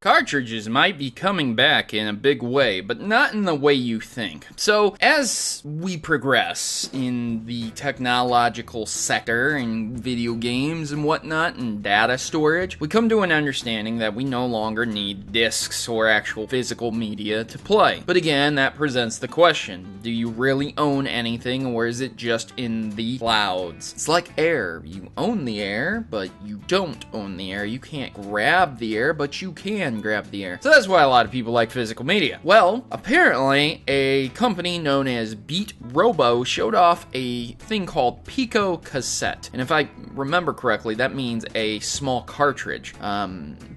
Cartridges might be coming back in a big way, but not in the way you think. So, as we progress in the technological sector and video games and whatnot and data storage, we come to an understanding that we no longer need discs or actual physical media to play. But again, that presents the question, do you really own anything, or is it just in the clouds? It's like air. You own the air, but you don't own the air. You can't grab the air, but you can grab the air. So that's why a lot of people like physical media. Well, apparently a company known as Beat Robo showed off a thing called Pico Cassette. And if I remember correctly, that means a small cartridge.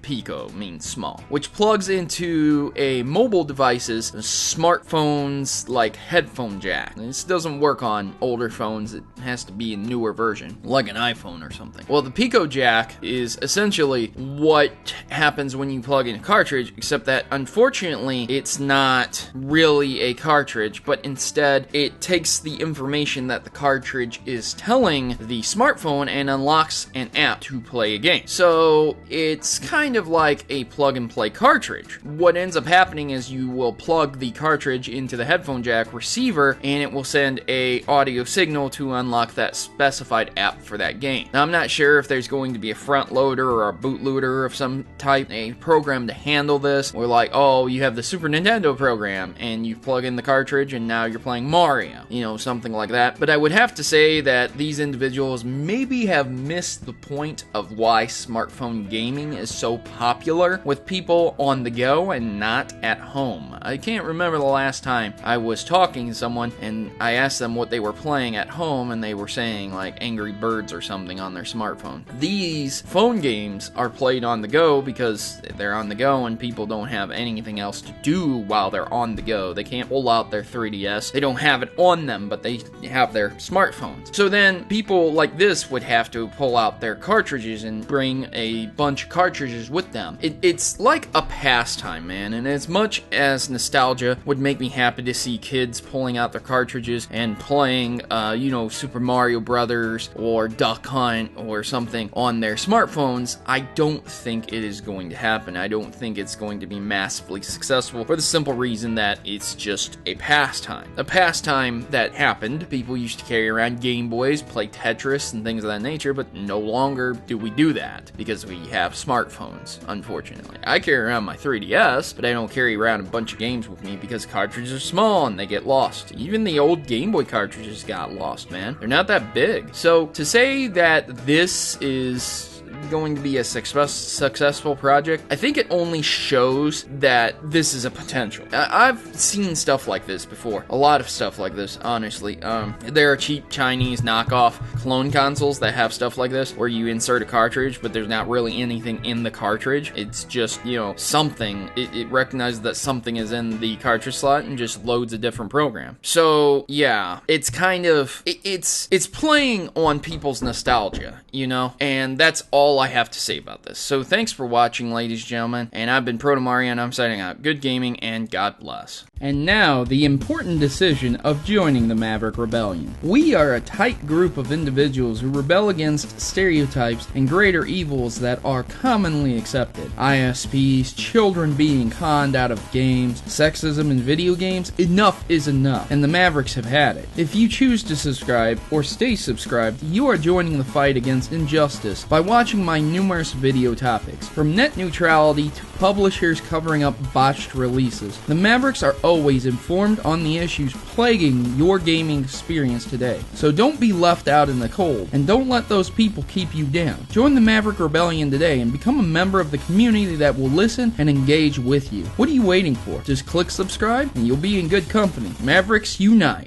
Pico means small, which plugs into a mobile device's smartphone's like headphone jack. This doesn't work on older phones. It has to be a newer version, like an iPhone or something. Well, the Pico jack is essentially what happens when you plug in a cartridge, except that unfortunately it's not really a cartridge, but instead it takes the information that the cartridge is telling the smartphone and unlocks an app to play a game. So it's kind of like a plug and play cartridge. What ends up happening is you will plug the cartridge into the headphone jack receiver and it will send a audio signal to unlock that specified app for that game. Now I'm not sure if there's going to be a front loader or a bootloader of some type, a program to handle this, or like, oh, you have the Super Nintendo program and you plug in the cartridge and now you're playing Mario, you know, something like that. But I would have to say that these individuals maybe have missed the point of why smartphone gaming is so popular with people on the go and not at home. I can't remember the last time I was talking to someone and I asked them what they were playing at home and they were saying like Angry Birds or something on their smartphone. These phone games are played on the go because they're on the go and people don't have anything else to do while they're on the go. They can't pull out their 3DS. They don't have it on them, but they have their smartphones. So then people like this would have to pull out their cartridges and bring a bunch of cartridges with them. It's like a pastime, man, and as much as nostalgia would make me happy to see kids pulling out their cartridges and playing, Super Mario Brothers or Duck Hunt or something on their smartphones, I don't think it is going to happen. I don't think it's going to be massively successful for the simple reason that it's just a pastime. A pastime that happened. People used to carry around Game Boys, play Tetris and things of that nature, but no longer do we do that because we have smartphones, unfortunately. I carry around my 3DS, but I don't carry around a bunch of games with me because cartridges are small and they get lost. Even the old Game Boy cartridges got lost, man. They're not that big. So to say that this is going to be a successful project, I think it only shows that this is a potential. I've seen stuff like this before. A lot of stuff like this, honestly. There are cheap Chinese knockoff clone consoles that have stuff like this, where you insert a cartridge, but there's not really anything in the cartridge. It's just, something. It recognizes that something is in the cartridge slot and just loads a different program. So, yeah, it's kind of, it's playing on people's nostalgia, and that's all I have to say about this. So thanks for watching, ladies and gentlemen, and I've been Protomario, and I'm signing out. Good gaming, and God bless. And now, the important decision of joining the Maverick Rebellion. We are a tight group of individuals who rebel against stereotypes and greater evils that are commonly accepted. ISPs, children being conned out of games, sexism in video games. Enough is enough, and the Mavericks have had it. If you choose to subscribe, or stay subscribed, you are joining the fight against injustice by watching my numerous video topics, from net neutrality to publishers covering up botched releases. The Mavericks are always informed on the issues plaguing your gaming experience today. So don't be left out in the cold, and don't let those people keep you down. Join the Maverick Rebellion today and become a member of the community that will listen and engage with you. What are you waiting for? Just click subscribe and you'll be in good company. Mavericks unite!